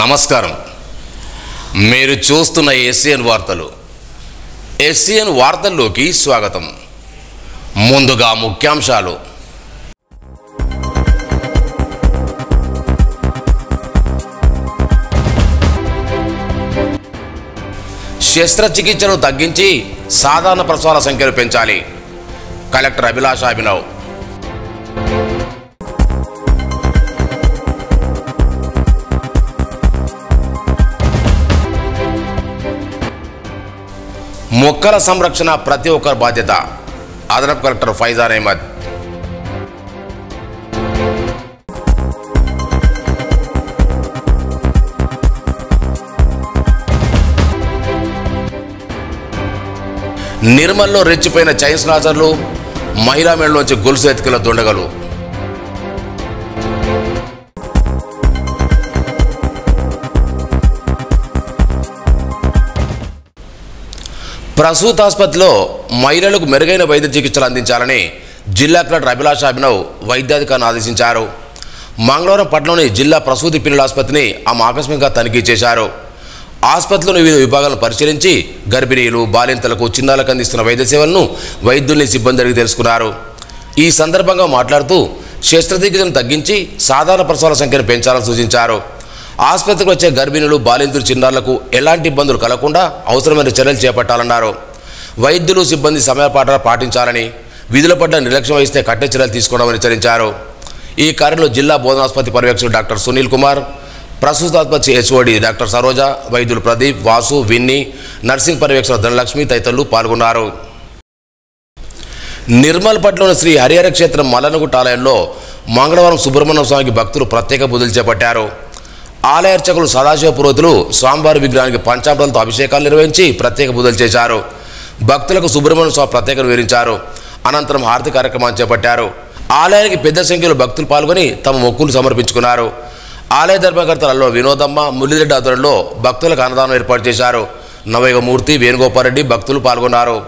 నమస్కారం. మీరు చూస్తున్న ఎస్సీఎన్ వార్తలు. ఎస్సీఎన్ వార్తల్లోకి స్వాగతం. ముందుగా ముఖ్యాంశాలు. శస్త్రచికిత్సను తగ్గించి సాధారణ ప్రసవాల సంఖ్యను పెంచాలి. కలెక్టర్ అభిలాష అభినవ్. మొక్కల సంరక్షణ ప్రతి ఒక్కరి బాధ్యత. అదనపు కలెక్టర్ ఫైజాన్ అహ్మద్. నిర్మల్లో రెచ్చిపోయిన చైన్ స్నాచర్లు, మహిళా మేడలోంచి గొలుసు ఎత్తుకుల దొండగలు. ప్రసూతాసుపత్రిలో మహిళలకు మెరుగైన వైద్య చికిత్సలు అందించాలని జిల్లా కలెక్టర్ అభిలాష అభినవ్ వైద్యాధికారిని ఆదేశించారు. మంగళవారం పట్టణంలోని జిల్లా ప్రసూతి పిల్లల ఆసుపత్రిని ఆమె ఆకస్మికంగా తనిఖీ చేశారు. ఆసుపత్రిలోని వివిధ విభాగాలను పరిశీలించి గర్భిణీలు, బాలింతలకు, చిన్నారులకు అందిస్తున్న వైద్య సేవలను వైద్యుల్ని, సిబ్బంది అడిగి తెలుసుకున్నారు. ఈ సందర్భంగా మాట్లాడుతూ శస్త్రచికిత్సను తగ్గించి సాధారణ ప్రసవాల సంఖ్యను పెంచాలని సూచించారు. ఆసుపత్రికి వచ్చే గర్భిణులు, బాలింతులు, చిన్నారులకు ఎలాంటి ఇబ్బందులు కలగకుండా అవసరమైన చర్యలు చేపట్టాలన్నారు. వైద్యులు, సిబ్బంది సమయపాలన పాటించాలని, విధుల పట్ల నిర్లక్ష్యం వహిస్తే కఠిన చర్యలు తీసుకోవడామని హెచ్చరించారు. ఈ కార్యంలో జిల్లా బోధనాసుపత్రి పర్యవేక్షకుడు డాక్టర్ సునీల్ కుమార్, ప్రసూతాసుపత్రి హెచ్ఓడి డాక్టర్ సరోజ, వైద్యులు ప్రదీప్, వాసు, విన్ని, నర్సింగ్ పర్యవేక్షకుడు ధనలక్ష్మి తదితరులు పాల్గొన్నారు. నిర్మల్ పట్నంలోని శ్రీ హరిహర క్షేత్రం మల్లనగుట్ట ఆలయంలో మంగళవారం సుబ్రహ్మణ్య స్వామికి భక్తులు ప్రత్యేక పూజలు చేపట్టారు. ఆలయ అర్చకులు సదాశివ పురోహితులు స్వామివారి విగ్రహానికి పంచామృతాలతో అభిషేకాలు నిర్వహించి ప్రత్యేక పూజలు చేశారు. భక్తులకు సుబ్రహ్మణ్య స్వామి ప్రత్యేకత వివరించారు. అనంతరం హారతి కార్యక్రమాన్ని చేపట్టారు. ఆలయానికి పెద్ద సంఖ్యలో భక్తులు పాల్గొని తమ మొక్కులు సమర్పించుకున్నారు. ఆలయ ధర్మకర్తలు అల్లో వినోదమ్మ, మురళిరెడ్డి ఆధ్వర్యంలో భక్తులకు అన్నదానం ఏర్పాటు చేశారు. నవయుగమూర్తి, వేణుగోపాల్ రెడ్డి భక్తులు పాల్గొన్నారు.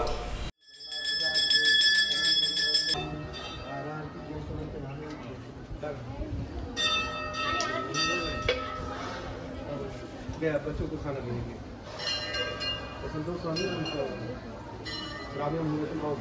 बच्चों को खाना देंगे संतोष स्वामी ग्रामीण निवेशन भाव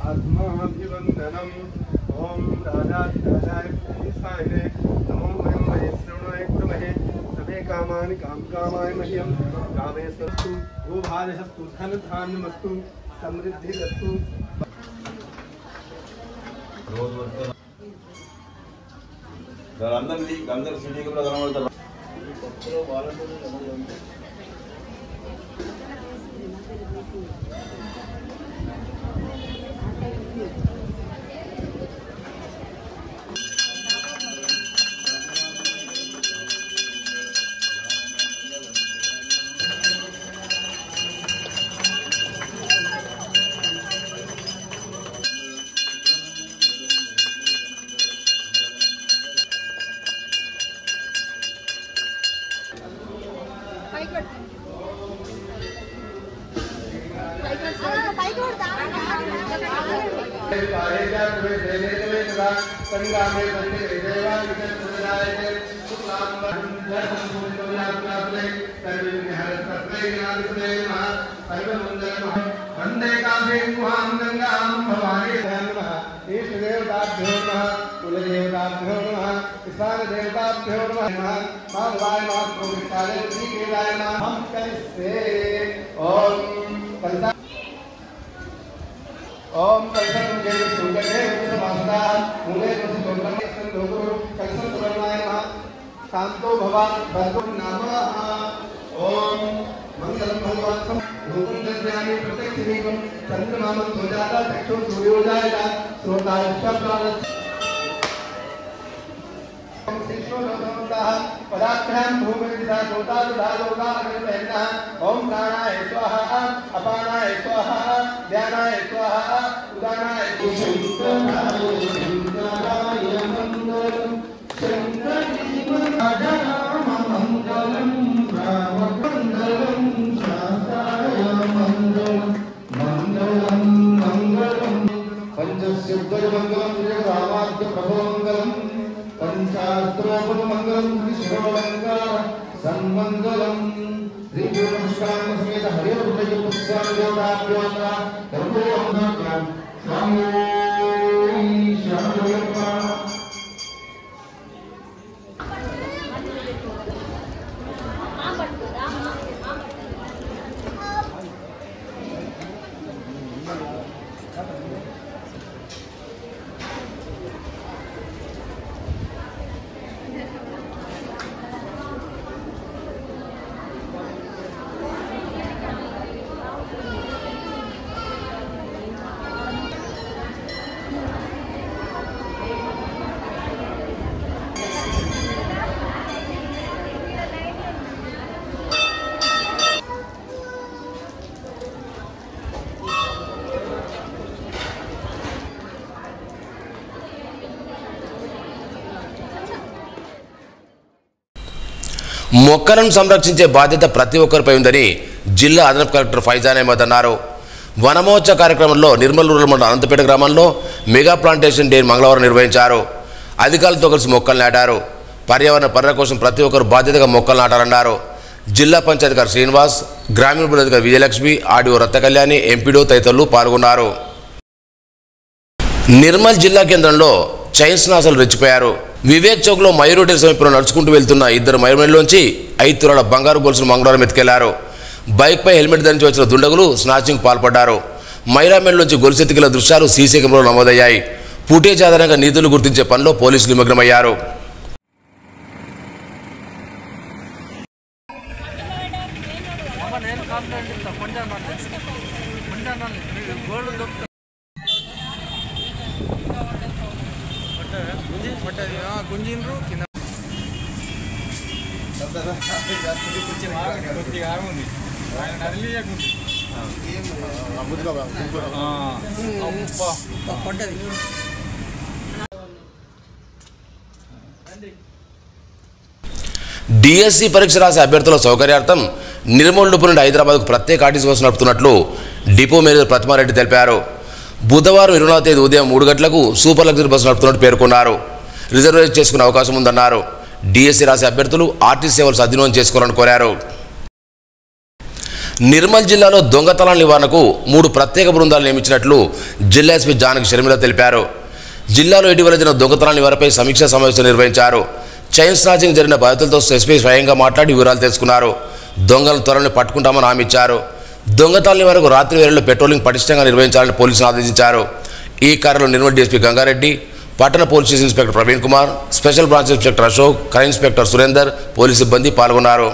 आत्माभिवंदनम ओम राधाय सायने नमो वयं वैष्णवाय कुर्महे समे कामानि कामकामाय मह्यं कामेस्तु भूभारस्तु धनधान्यमस्तु समृद्धिरस्तु అందరి సిటీకి కూడా కనబడతారు. संग्रामे वंदे काफे गुहां गंगां भवानी नमः इष्ट देवताभ्यो नमः कुल देवताभ्यो नमः स्थान देवताभ्यो नमः माधवाय नमः गोविंदाय श्रीकेलाय नमः हम करिष्ये ओम कलसा ओम कलसा जय सुंदरे समास्ता मूले सुंदरम संदोगुरु कलसा सुरनाय नमः शांतो भवा भद्रो नमः ओम मंगलम भगवान भूतंद्रयानि प्रत्यक्षिनीकं चंद्रमामं सुजाता चक्षु सूर्योदयः श्रोता शब्दाः ओम शिष्यो नमः पदार्थां भूमिर्दिशा श्रोता दुधालोका अग्निपहनः ओम प्राणाय स्वाहा अपानाय स्वाहा ध्यानाय स्वाहा उदानाय शंकराय मंगलम शंकरी मंगलम पंचशब्दमंगलम रामाद्य प्रभोमंगलम पंचास्त्रोपमंगलम विश्वमंगलम सन्मंगलम श्री नमस्कार समेत हरि रुद्र पुष्पान देवताभ्यो नमः सर्वोमंगलम स्वामी शरणमय्यप्पा మొక్కలను సంరక్షించే బాధ్యత ప్రతి ఒక్కరిపై ఉందని జిల్లా అదనపు కలెక్టర్ ఫైజాన్ అహ్మద్ అన్నారు. వనమహోత్సవ కార్యక్రమంలో నిర్మల్ రూరల్ మండలం అనంతపేట గ్రామంలో మెగా ప్లాంటేషన్ డే మంగళవారం నిర్వహించారు. అధికారులతో కలిసి మొక్కలు నాటారు. పర్యావరణ పరిరక్షణ కోసం ప్రతి ఒక్కరు బాధ్యతగా మొక్కలు నాటారన్నారు. జిల్లా పంచాయతీ శ్రీనివాస్, గ్రామీణ అధికారి విజయలక్ష్మి, ఆర్డీఓ రత్న కళ్యాణి, ఎంపీడీఓ తదితరులు పాల్గొన్నారు. నిర్మల్ జిల్లా కేంద్రంలో చైన్ స్నాసాలు రెచ్చిపోయారు. వివేక్ చౌక్లో మయూర్ హోటల్ సమీపంలో నడుచుకుంటూ వెళ్తున్న ఇద్దరు మహిళల్లోంచి 5 తులాల బంగారు గొలుసులు మంగళవారం ఎత్తుకెళ్లారు. బైక్పై హెల్మెట్ ధరించి వచ్చిన దుండగులు స్నాచింగ్ పాల్పడ్డారు. మహిళా మెడలోంచి గొలుసు ఎత్తుకెళ్లిన దృశ్యాలు సీసీ కెమెరాలో నమోదయ్యాయి. ఫుటేజ్ ఆధారంగా నిధులు గుర్తించే పనిలో పోలీసులు నిమగ్నమయ్యారు. గుంజిండ్రు కింద డిఎస్సి పరీక్ష రాసే అభ్యర్థుల సౌకర్యార్థం నిర్మల్ డిపో నుండి హైదరాబాద్కు ప్రత్యేక RTC bus నడుపుతున్నట్లు depot manager Pratima Reddy తెలిపారు. బుధవారం 20వ తేదీ ఉదయం 3 గంటలకు సూపర్ లగ్జరీ బస్సు నడుపుతున్నట్టు పేర్కొన్నారు. రిజర్వేషన్ చేసుకునే అవకాశం ఉందన్నారు. డిఎస్సి రాసే అభ్యర్థులు ఆర్టీసీ సేవలు సద్వినియోగం చేసుకోవాలని కోరారు. నిర్మల్ జిల్లాలో దొంగతనాల నివారణకు 3 ప్రత్యేక బృందాలు నియమించినట్లు జిల్లా ఎస్పీ జానకి షర్మిల తెలిపారు. జిల్లాలో ఇటీవల జరిగిన దొంగతనాల నివారణపై సమీక్షా సమావేశం నిర్వహించారు. చైన్ స్నాచింగ్ జరిగిన బాధితులతో ఎస్పీ స్వయంగా మాట్లాడి వివరాలు తెలుసుకున్నారు. దొంగలను త్వరలో పట్టుకుంటామని హామీ ఇచ్చారు. దొంగతనాల నివారణకు రాత్రి వేళల్లో పెట్రోలింగ్ పటిష్టంగా నిర్వహించాలని పోలీసులు ఆదేశించారు. ఈ కార్యక్రమంలో నిర్మల్ డీఎస్పీ గంగారెడ్డి, పట్టణ police station inspector Praveen Kumar, special branch inspector Ashok, crime inspector Surender, police సిబ్బంది పాల్గొన్నారు.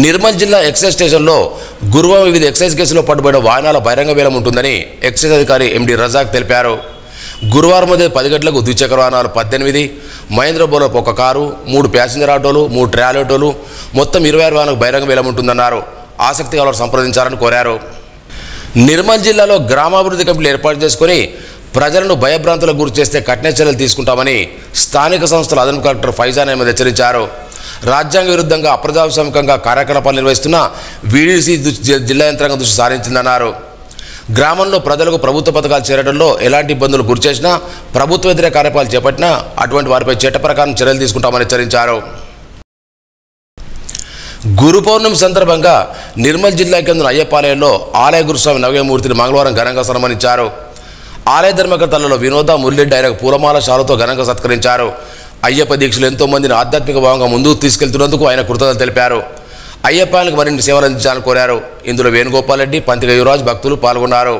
నిర్మల్ జిల్లా ఎక్సైజ్ స్టేషన్లో గురువారం వివిధ ఎక్సైజ్ కేసులో పట్టుబడిన వాహనాల బహిరంగ వేలం ఉంటుందని ఎక్సైజ్ అధికారి ఎండి రజాక్ తెలిపారు. గురువారం ఉదయం 10 గంటలకు ద్విచక్ర వాహనాలు 18, మహేంద్ర బోలర్ ఒక కారు, 3 ప్యాసింజర్ ఆటోలు, 3 ట్రాలీ ఆటోలు, మొత్తం 26 వాహనాలకు బహిరంగ వేలం ఉంటుందన్నారు. ఆసక్తి గల సంప్రదించాలని కోరారు. నిర్మల్ జిల్లాలో గ్రామాభివృద్ధి కమిటీలు ఏర్పాటు చేసుకుని ప్రజలను భయభ్రాంతులకు గురి చేస్తే కఠిన చర్యలు తీసుకుంటామని స్థానిక సంస్థల అదనపు కలెక్టర్ ఫైజాన్ అహ్మద్ హెచ్చరించారు. రాజ్యాంగ విరుద్ధంగా అప్రజాస్వామికంగా కార్యకలాపాలు నిర్వహిస్తున్న వీడీసీ జిల్లా యంత్రాంగం దృష్టి సారించిందన్నారు. గ్రామంలో ప్రజలకు ప్రభుత్వ పథకాలు చేరడంలో ఎలాంటి ఇబ్బందులు గురిచేసినా ప్రభుత్వ వ్యతిరేక కార్యక్రమాలు చేపట్టినా అటువంటి వారిపై చట్ట ప్రకారం చర్యలు తీసుకుంటామని హెచ్చరించారు. గురు పౌర్ణమి సందర్భంగా నిర్మల్ జిల్లా కేంద్రం అయ్యప్పాలయంలో ఆలయ గురుస్వామి నవ్యమూర్తిని మంగళవారం ఘనంగా సన్మానించారు. ఆలయ ధర్మకర్తలలో వినోద మురళిరెడ్డి ఆయనకు పూలమాల శాలుతో ఘనంగా సత్కరించారు. అయ్యప్ప దీక్షలు ఎంతో మందిని ఆధ్యాత్మిక భావంగా ముందుకు తీసుకెళ్తున్నందుకు ఆయన కృతజ్ఞతలు తెలిపారు. అయ్యప్పానికి మరిన్ని సేవలు అందించాలని కోరారు. ఇందులో వేణుగోపాల్ రెడ్డి, పంతిక యువరాజ్ భక్తులు పాల్గొన్నారు.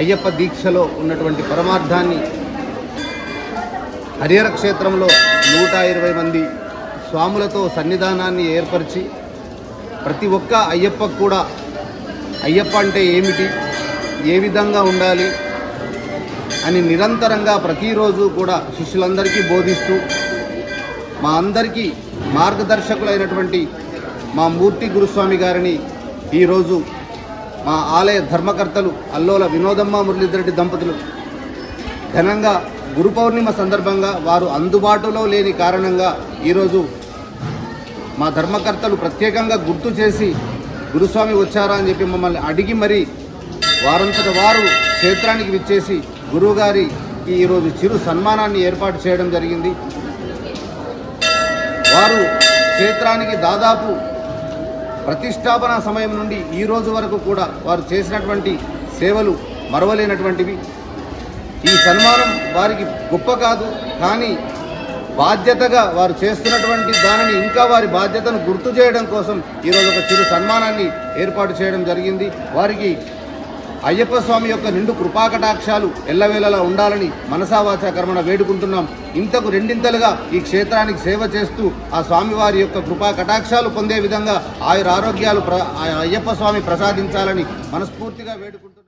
అయ్యప్ప దీక్షలో ఉన్నటువంటి పరమార్థాన్ని హరిహర క్షేత్రంలో 120 మంది స్వాములతో సన్నిధానాన్ని ఏర్పరిచి ప్రతి ఒక్క అయ్యప్పకు కూడా అయ్యప్ప అంటే ఏమిటి, ఏ విధంగా ఉండాలి అని నిరంతరంగా ప్రతిరోజు కూడా శిష్యులందరికీ బోధిస్తూ మా అందరికీ మార్గదర్శకులైనటువంటి మా మూర్తి గురుస్వామి గారిని ఈరోజు మా ఆలయ ధర్మకర్తలు అల్లోల వినోదమ్మ మురళీధరెడ్డి దంపతులు ఘనంగా గురు పౌర్ణిమ సందర్భంగా వారు అందుబాటులో లేని కారణంగా ఈరోజు మా ధర్మకర్తలు ప్రత్యేకంగా గుర్తు చేసి గురుస్వామి వచ్చారా అని చెప్పి మమ్మల్ని అడిగి మరీ వారంతట వారు క్షేత్రానికి విచ్చేసి గురువుగారికి ఈరోజు చిరు సన్మానాన్ని ఏర్పాటు చేయడం జరిగింది. వారు క్షేత్రానికి దాదాపు ప్రతిష్టాపన సమయం నుండి ఈ రోజు వరకు కూడా వారు చేసినటువంటి సేవలు మరవలేనటువంటివి. ఈ సన్మానం వారికి గొప్ప కాదు, కానీ బాధ్యతగా వారు చేస్తున్నటువంటి దానిని ఇంకా వారి బాధ్యతను గుర్తు చేయడం కోసం ఈరోజు ఒక చిరు సన్మానాన్ని ఏర్పాటు చేయడం జరిగింది. వారికి అయ్యప్ప స్వామి యొక్క నిండు కృపాకటాక్షాలు ఎల్లవేళలా ఉండాలని మనసావాచా కర్మణ వేడుకుంటున్నాం. ఇంతకు రెండింతలుగా ఈ క్షేత్రానికి సేవ చేస్తూ ఆ స్వామివారి యొక్క కృపాకటాక్షాలు పొందే విధంగా ఆయుర ఆరోగ్యాలు అయ్యప్ప స్వామి ప్రసాదించాలని మనస్ఫూర్తిగా వేడుకుంటున్నాం.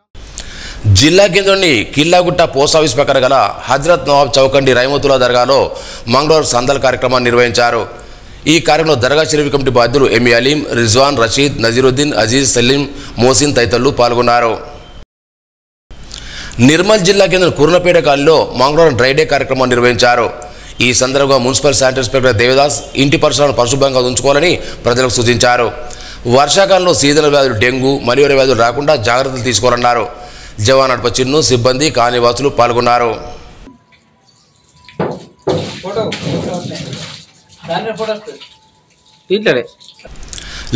జిల్లా కేంద్రంలోని కిల్లాగుట్ట పోస్ట్ ఆఫీస్ పక్కన గల హజ్రత్ నవాబ్ చౌకండి రైమతుల్లా దర్గాలో మంగళవారం సందల్ కార్యక్రమాన్ని నిర్వహించారు. ఈ కార్యక్రమంలో దర్గా షరీఫ్ కమిటీ బాధ్యులు ఎంఈ అలీం, రిజ్వాన్, రషీద్, నజీరుద్దీన్, అజీజ్, సలీం, మోసిన్ తదితరులు పాల్గొన్నారు. నిర్మల్ జిల్లా కేంద్రం కుర్నపేట కాలనీలో మంగళవారం డ్రై డే కార్యక్రమాన్ని నిర్వహించారు. ఈ సందర్భంగా మున్సిపల్ శానిటరీ ఇన్స్పెక్టర్ దేవదాస్ ఇంటి పరిసరాలను పరిశుభ్రంగా ఉంచుకోవాలని ప్రజలకు సూచించారు. వర్షాకాలంలో సీజనల్ వ్యాధులు, డెంగ్యూ మరియు ఇతర వ్యాధులు రాకుండా జాగ్రత్తలు తీసుకోవాలన్నారు. జవాన్ నడప చిన్ను, సిబ్బంది, కాలనీవాసులు పాల్గొన్నారు.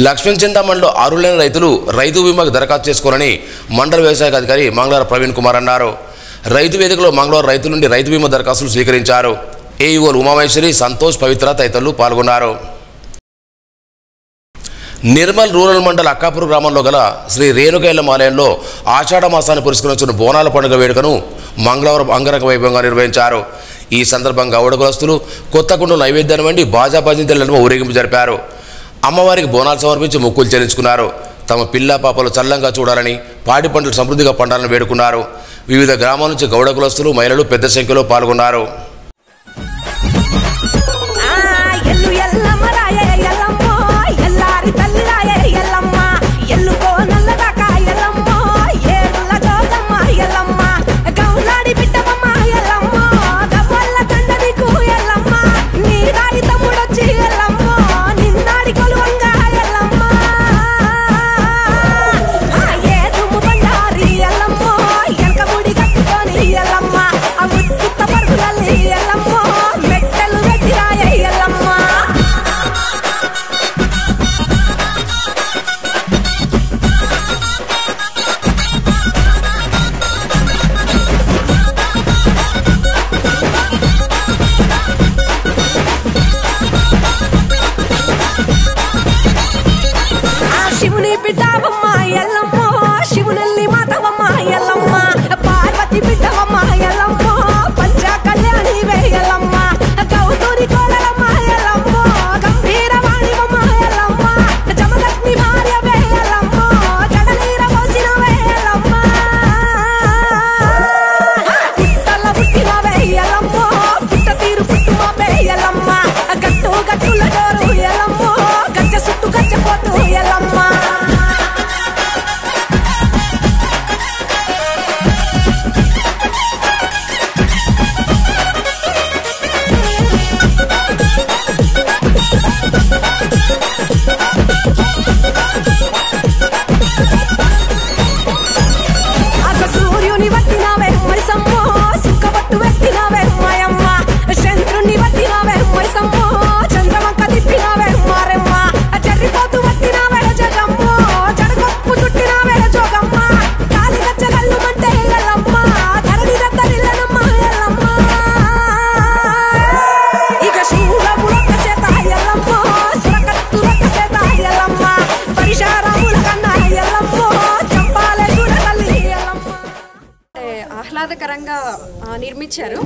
లక్ష్మణ్ మండలం అర్హులైన రైతులు రైతు బీమాకు దరఖాస్తు చేసుకోవాలని మండల వ్యవసాయ అధికారి మంగళవారం ప్రవీణ్ కుమార్ అన్నారు. రైతు వేదికలో మంగళవారం రైతుల నుండి రైతు బీమా దరఖాస్తులు స్వీకరించారు. ఏఈఓలు ఉమామేశ్వరి, సంతోష్, పవిత్ర తదితరులు పాల్గొన్నారు. నిర్మల్ రూరల్ మండల్ అక్కాపూర్ గ్రామంలో గల శ్రీ రేణుకైలమ్మ ఆలయంలో ఆషాఢ మాసాన్ని పురస్కరించిన బోనాల పండుగ వేడుకను మంగళవారం అంగరంగ వైభవంగా నిర్వహించారు. ఈ సందర్భంగా గౌడకులస్తులు కొత్త కుండలు నైవేద్యాన్ని వండి బాజా బాజింతల ఊరేగింపు జరిపారు. అమ్మవారికి బోనాలు సమర్పించి మొక్కులు చెల్లించుకున్నారు. తమ పిల్ల పాపలు చల్లంగా చూడాలని, పాడి పంటలు సమృద్ధిగా పండాలని వేడుకున్నారు. వివిధ గ్రామాల నుంచి గౌడకులస్తులు, మహిళలు పెద్ద సంఖ్యలో పాల్గొన్నారు. ఎల్లమ్మ ఆహ్లాదకరంగా నిర్మించారు.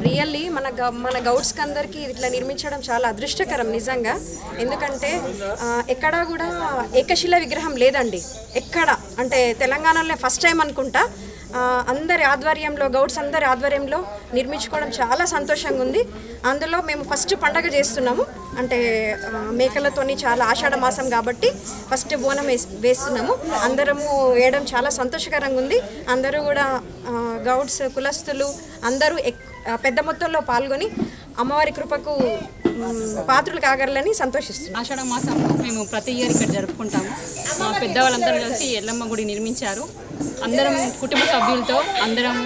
రియల్లీ మన గౌడ్స్కి అందరికీ ఇట్లా నిర్మించడం చాలా అదృష్టకరం నిజంగా. ఎందుకంటే ఎక్కడా కూడా ఏకశిల విగ్రహం లేదండి. ఎక్కడ అంటే తెలంగాణలో ఫస్ట్ టైం అనుకుంటా అందరి ఆధ్వర్యంలో, గౌడ్స్ అందరి ఆధ్వర్యంలో నిర్మించుకోవడం చాలా సంతోషంగా ఉంది. అందులో మేము ఫస్ట్ పండగ చేస్తున్నాము, అంటే మేకలతోని, చాలా ఆషాఢ మాసం కాబట్టి ఫస్ట్ బోనం వేస్తున్నాము. అందరము వేయడం చాలా సంతోషకరంగా ఉంది. అందరూ కూడా గౌడ్స్ కులస్తులు అందరూ పెద్ద మొత్తంలో పాల్గొని అమ్మవారి కృపకు పాత్రలు కాగలని సంతోషిస్తున్నాం. ఆషాఢ మాసంలో మేము ప్రతి ఇయర్ ఇక్కడ జరుపుకుంటాము. మా పెద్దవాళ్ళందరూ కలిసి ఎల్లమ్మ గుడి నిర్మించారు. అందరం కుటుంబ సభ్యులతో, అందరము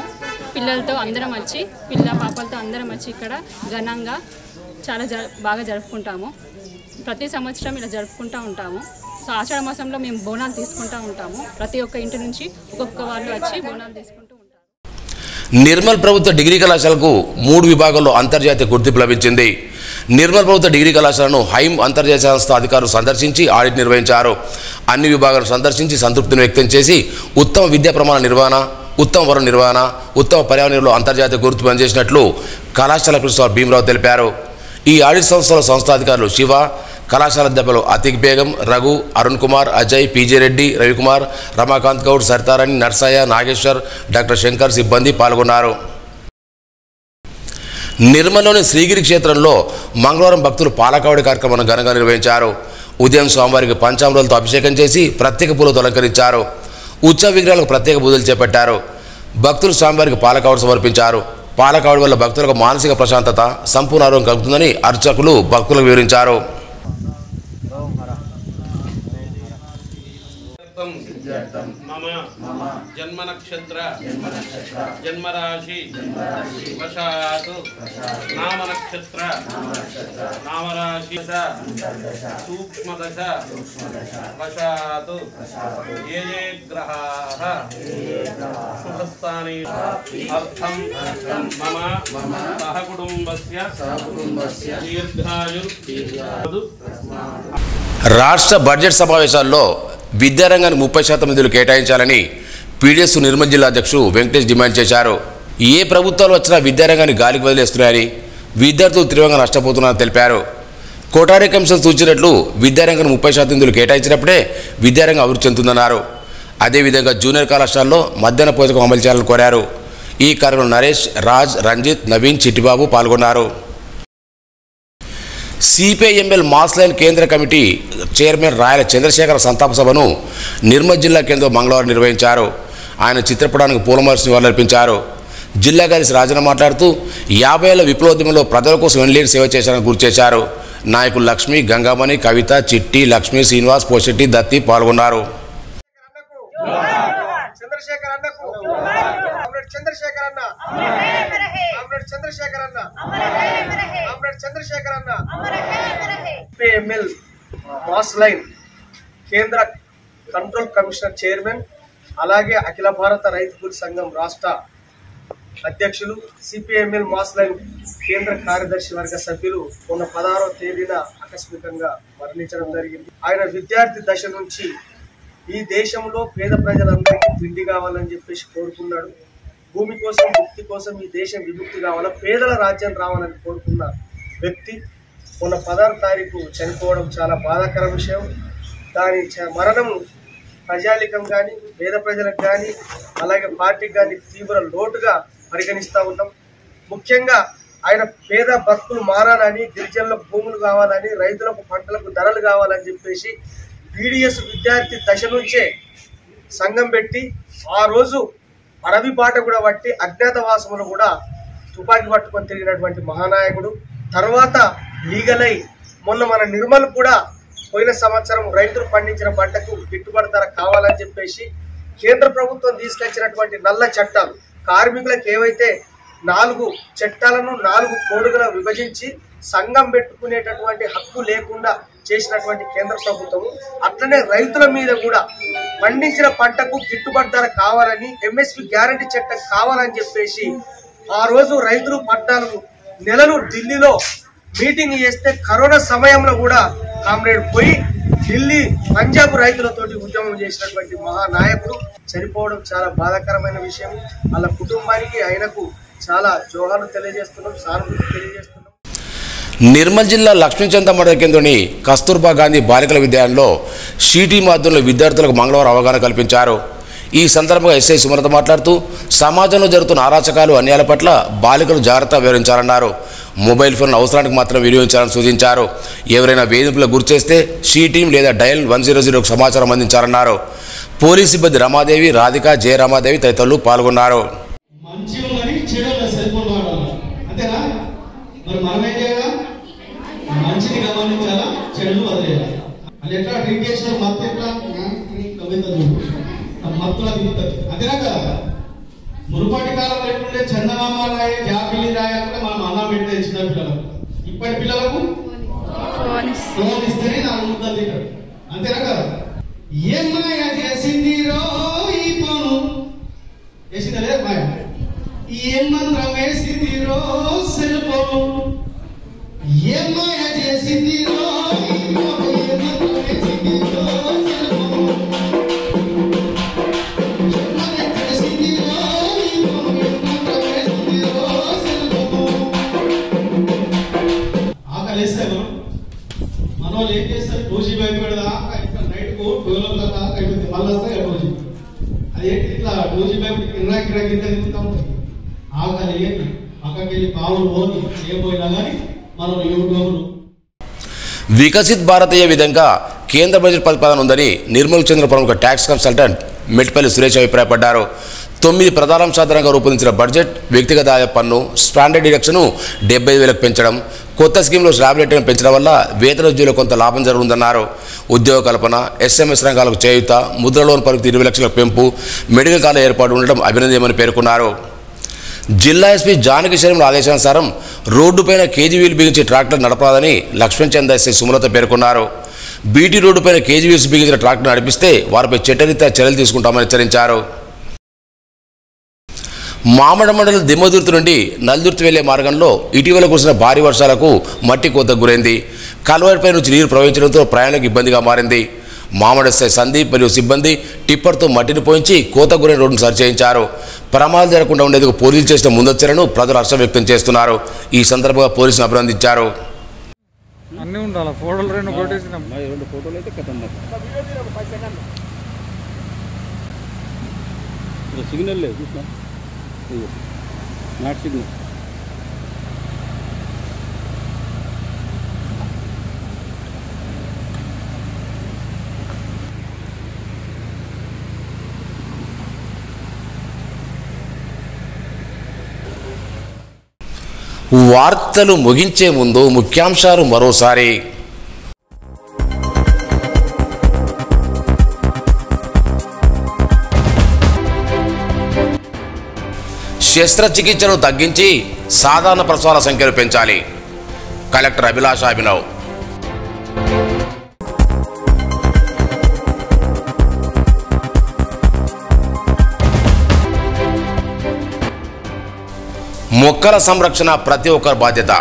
పిల్లలతో అందరం వచ్చి, పిల్ల పాపలతో అందరం వచ్చి ఇక్కడ ఘనంగా చాలా బాగా జరుపుకుంటాము. ప్రతి సంవత్సరం ఇలా జరుపుకుంటూ ఉంటాము. సో ఆషాఢ మాసంలో మేము బోనాలు తీసుకుంటూ ఉంటాము. ప్రతి ఒక్క ఇంటి నుంచి ఒక్కొక్క వాళ్ళు వచ్చి బోనాలు తీసుకుంటూ ఉంటారు. నిర్మల్ ప్రభుత్వ డిగ్రీ కళాశాలకు 3 విభాగాల్లో అంతర్జాతీయ గుర్తింపు లభించింది. నిర్మల్ ప్రభుత్వ డిగ్రీ కళాశాలను హైమ్ అంతర్జాతీయ సంస్థ అధికారులు సందర్శించి ఆడిట్ నిర్వహించారు. అన్ని విభాగాలను సందర్శించి సంతృప్తిని వ్యక్తం చేసి ఉత్తమ విద్యా ప్రమాణ నిర్వహణ, ఉత్తమ వన నిర్వహణ, ఉత్తమ పర్యావరణంలో అంతర్జాతీయ గుర్తింపు పనిచేసినట్లు కళాశాల ప్రిన్సిపాల్ భీమరావు తెలిపారు. ఈ ఆడిట్ సంస్థల సంస్థాధికారులు శివ, కళాశాల అధ్యాపకులు అతిక్ బేగం, రఘు, అరుణ్ కుమార్, అజయ్, పీజే రెడ్డి, రవికుమార్, రమాకాంత్ గౌడ్, సరితారాణి, నర్సయ్య, నాగేశ్వర్, డాక్టర్ శంకర్ సిబ్బంది పాల్గొన్నారు. నిర్మల్లోని శ్రీగిరి క్షేత్రంలో మంగళవారం భక్తులు పాలకావడి కార్యక్రమాన్ని ఘనంగా నిర్వహించారు. ఉదయం స్వామివారికి పంచామృతాలతో అభిషేకం చేసి ప్రత్యేక పూలతో అలంకరించారు. ఉత్సవ విగ్రహాలకు ప్రత్యేక పూజలు చేపట్టారు. భక్తులు స్వామివారికి పాలకావడి సమర్పించారు. పాలకావడి వల్ల భక్తులకు మానసిక ప్రశాంతత, సంపూర్ణ ఆరోగ్యం కలుగుతుందని అర్చకులు భక్తులకు వివరించారు. మమ జన్మ నక్షత్ర జన్మరాశి వశాత్ నామ నక్షత్ర నామరాశి సూక్ష్మదశ వశాత్ ఏ ఏ గ్రహాః శుభస్థానే అర్థం మమ సహ కుటుంబస్య దీర్ఘాయుర్. రాష్ట్ర బడ్జెట్ సమావేశాల్లో విద్యారంగానికి 30% నిధులు కేటాయించాలని పీడీఎస్ నిర్మల్ జిల్లా అధ్యక్షుడు వెంకటేష్ డిమాండ్ చేశారు. ఏ ప్రభుత్వాలు వచ్చినా విద్యారంగాన్ని గాలికి వదిలేస్తున్నాయని, విద్యార్థులు తీవ్రంగా నష్టపోతున్నారని తెలిపారు. కోటారి కమిషన్ సూచించినట్లు విద్యారంగానికి 30% నిధులు కేటాయించినప్పుడే విద్యారంగం అభివృద్ధి చెందుతుందన్నారు. అదేవిధంగా జూనియర్ కళాశాలలో మధ్యాహ్న భోజనం అమలు చేయాలని కోరారు. ఈ కార్యక్రమంలో నరేష్, రాజ్, రంజిత్, నవీన్, చిట్టిబాబు పాల్గొన్నారు. సిపిఐఎంఎల్ మాస్ లైన్ కేంద్ర కమిటీ చైర్మన్ రాయల చంద్రశేఖర సంతాప సభను నిర్మల్ జిల్లా కేంద్రంలో మంగళవారం నిర్వహించారు. ఆయన చిత్రపటానికి పూలమాలసి నివాళులర్పించారు. జిల్లా కార్యదర్శి రాజన్న మాట్లాడుతూ 50 ఏళ్ల విప్లవోద్యమంలో ప్రజల కోసం ఎన్లేని సేవ చేశారని గుర్తు చేశారు. నాయకులు లక్ష్మి, గంగామణి, కవిత, చిట్టి, లక్ష్మి, శ్రీనివాస్, పోషెట్టి, దత్తి పాల్గొన్నారు. సిపిఐఎంఎల్ మాస్ లైన్ కేంద్ర కంట్రోల్ కమిషనర్ చైర్మన్, అలాగే అఖిల భారత రైతు కూలీ సంఘం రాష్ట్ర అధ్యక్షులు, సిపిఐఎంఎల్ మాస్ లైన్ కేంద్ర కార్యదర్శి వర్గ సభ్యులు మొన్న 16వ తేదీన ఆకస్మికంగా మరణించడం జరిగింది. ఆయన విద్యార్థి దశ నుంచి ఈ దేశంలో పేద ప్రజలందరికీ తిండి కావాలని చెప్పేసి కోరుకున్నాడు. భూమి కోసం, ముక్తి కోసం ఈ దేశం విముక్తి కావాలా, పేదల రాజ్యం రావాలని కోరుకున్న వ్యక్తి మొన్న 16వ తారీఖు చనిపోవడం చాలా బాధాకర విషయం. దాని మరణం ప్రజాలికం కానీ, పేద ప్రజలకు కానీ, అలాగే పార్టీకి కానీ తీవ్ర లోటుగా పరిగణిస్తూ ఉన్నాం. ముఖ్యంగా ఆయన పేద బతుకులు మారాలని, గిరిజనులకు భూములు కావాలని, రైతులకు పంటలకు ధరలు కావాలని చెప్పేసి పీడీఎస్ విద్యార్థి దశ నుంచే సంఘం పెట్టి ఆ రోజు అడవి బాట కూడా పట్టి అజ్ఞాతవాసములు కూడా తుపాకీ పట్టుకొని తిరిగినటువంటి మహానాయకుడు. తర్వాత లీగలై మొన్న మన నిర్మల్ కూడా పోయిన సంవత్సరం రైతులు పండించిన పంటకు గిట్టుబాటు ధర కావాలని చెప్పేసి కేంద్ర ప్రభుత్వం తీసుకొచ్చినటువంటి నల్ల చట్టాలు, కార్మికులకు ఏవైతే 4 చట్టాలను 4 కోడుగా విభజించి సంఘం పెట్టుకునేటటువంటి హక్కు లేకుండా చేసినటువంటి కేంద్ర ప్రభుత్వం, అట్లనే రైతుల మీద కూడా పండించిన పంటకు గిట్టుబాటు ధర కావాలని, ఎంఎస్పి గ్యారంటీ చట్టం కావాలని చెప్పేసి ఆ రోజు రైతులు 14 నెలలు ఢిల్లీలో మీటింగ్ చేస్తే కరోనా సమయంలో కూడా కామ్రేడ్ పోయి ఢిల్లీ పంజాబ్ రైతులతోటి ఉద్యమం చేసినటువంటి మహానాయకుడు చనిపోవడం చాలా బాధాకరమైన విషయం. వాళ్ళ కుటుంబానికి ఆయనకు చాలా జోహార్లు తెలియజేస్తున్నాం, సానుభూతి తెలియజేస్తున్నాం. నిర్మల్ జిల్లా లక్ష్మీచంద మండల కేంద్రంలోని కస్తూర్బా గాంధీ బాలికల విద్యాలయంలో షీటీ మాధ్యమంలో విద్యార్థులకు మంగళవారం అవగాహన కల్పించారు. ఈ సందర్భంగా ఎస్ఐ సుమలత మాట్లాడుతూ సమాజంలో జరుగుతున్న అరాచకాలు అన్యాయాల పట్ల బాలికలు జాగ్రత్తగా వివరించాలన్నారు. మొబైల్ ఫోన్ అవసరానికి మాత్రం వినియోగించాలని సూచించారు. ఎవరైనా వేధింపులకు గురిచేస్తే షీటీం లేదా డయల్ 100కు సమాచారం అందించాలన్నారు. పోలీస్ సిబ్బంది రమాదేవి, రాధిక, జయరామాదేవి తదితరులు పాల్గొన్నారు. మునుపటి కాలంలో ఎట్లుంటే చందమామ రాయ జాబిలి రాయాలంటే మనం అన్నం పెట్టే చిన్న పిల్లలకు. ఇప్పటి పిల్లలకు ఫోన్ ఇస్తేనే నా ముద్ద తింటాడు. అంతేనా కదా? ఏం మాయ చేసింది రో ఈ ఫోను వేసిందా లేదా మాయ? ఏం మంత్రం వేసింది రో సెల్ ఫోను? ఏం మాయ చేసింది రో ఈ ఫోను? ఏం మంత్రం వేసింది రో సెల్ ఫోను? మనోళ్ళు ఏం చేస్తారు? 2GB పెడదాకా ఇక్కడ నైట్కు 12 దాకా అయిపోతుంది, మళ్ళీ వస్తాయి 2GB. అదేంటి ఇట్లా 2GB కింద తిరుగుతూ ఉంటాయి. ఆకలి ఏంటి పక్కకి వెళ్ళి పావులు పోని చేయబోయినా కానీ మనం యూట్యూబ్లు. వికసిత్ భారతీయ విధంగా కేంద్ర బడ్జెట్ ప్రతిపాదన ఉందని నిర్మల్ చెందిన ప్రముఖ ట్యాక్స్ కన్సల్టెంట్ మెట్పల్లి సురేష్ అభిప్రాయపడ్డారు. 9 ప్రధానాంశాధారంగా రూపొందించిన బడ్జెట్ వ్యక్తిగత ఆదాయ పన్ను స్టాండర్డ్ డిడక్షన్ను 75,000కు పెంచడం, కొత్త స్కీమ్లో స్లాబ్ రేట్లను పెంచడం వల్ల వేతన ఉద్యోగులకు కొంత లాభం జరుగుతుందన్నారు. ఉద్యోగ కల్పన, ఎస్ఎంఎస్ రంగాలకు చేయూత, ముద్ర లోన్ పరిమితి 20 లక్షల పెంపు, మెడికల్ కాలేజ్ ఏర్పాటు ఉండడం అభినందనీయమని పేర్కొన్నారు. జిల్లా ఎస్పీ జానకి శర్మ ఆదేశానుసారం రోడ్డుపైన కేజీ వీల్ బిగించే ట్రాక్టర్ నడపరాదని లక్ష్మణ్ ఎస్ఐ సుమలత పేర్కొన్నారు. బీటీ రోడ్డుపైన కేజీ వీల్స్ బిగించిన ట్రాక్టర్ నడిపిస్తే వారిపై చట్టరీత్యా చర్యలు తీసుకుంటామని హెచ్చరించారు. మామడ మండలం దిమ్మదుర్తి నుండి నల్దుర్తి వెళ్లే మార్గంలో ఇటీవల కురిసిన భారీ వర్షాలకు మట్టి కోతకు గురైంది. కాల్వపై నుంచి నీరు ప్రవహించడంతో ప్రయాణానికి ఇబ్బందిగా మారింది. మామడ ఎస్ఐ సందీప్ మరియు సిబ్బంది టిప్పర్తో మట్టిని పోయించి కోతకు గురైన రోడ్డును సరిచేయించారు. ప్రమాదాలు జరగకుండా ఉండేందుకు పోలీసులు చేసిన ముందచ్చలను ప్రజలు హర్షం వ్యక్తం చేస్తున్నారు. ఈ సందర్భంగా పోలీసులు అభినందించారు. అన్నీ ఉండాలి. ఫోటోలు 2 కొట్టేసినాం. 2 ఫోటోలు అయితే కథం సిగ్నల్ లేదు చూసినా నాట్ సిగ్నల్. వార్తలు ముగించే ముందు ముఖ్యాంశాలు మరోసారి. శస్త్రచికిత్సను తగ్గించి సాధారణ ప్రసవాల సంఖ్యను పెంచాలి. కలెక్టర్ అభిలాష అభినవ్. మొక్కల సంరక్షణ ప్రతి ఒక్కరి బాధ్యత.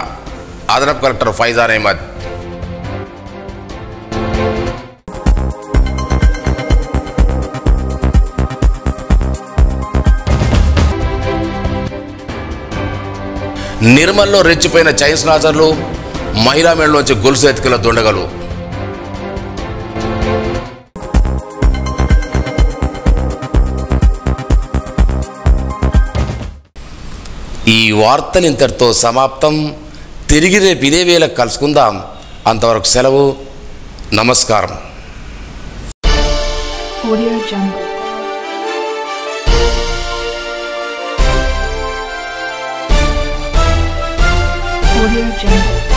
అదనపు కలెక్టర్ ఫైజాన్ అహ్మద్. నిర్మల్లో రెచ్చిపోయిన చైన్ స్నాచర్లు, మహిళా మేడలోంచి గొలుసు ఎత్తుకుల దొండగలు. ఈ వార్తలు ఇంతటితో సమాప్తం. తిరిగి రేపు ఇదే వేళకు కలుసుకుందాం. అంతవరకు సెలవు. నమస్కారం. Audio Jungle.